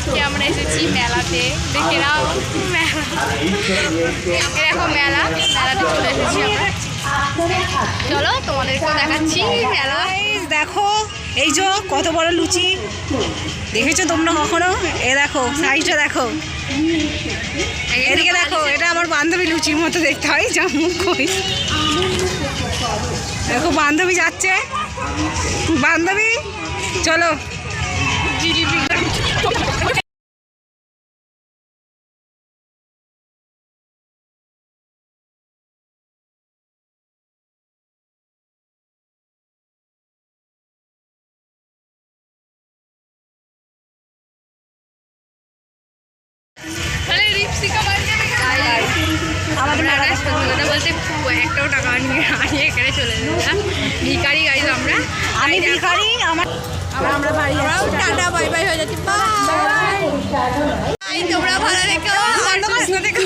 আজকে আমরা এসেছি মেলাতে, দেখে নাও মেলা, এরকম মেলাতে চলে এসেছি আমরা। চলো তোমাদেরকেও দেখাচ্ছি মেলা। দেখো এই যে কত বড় লুচি, দেখেছো তোমরা কখনো? এ দেখো সাইজটা দেখো, এদিকে দেখো, এটা আমার বান্ধবী লুচির মতো দেখতে হয়, যা মুখ কই। দেখো বান্ধবী যাচ্ছে, বান্ধবী চলো। একটাও টাকা নিয়ে এখানে চলে যাবে, ভিখারি গাইজ আমরা। আমি ভিখারি, আমরা বাড়ি টাটা বাই বাই হয়ে যাচ্ছি। তোমরা ভালো থেকো, সুস্থ থেকো।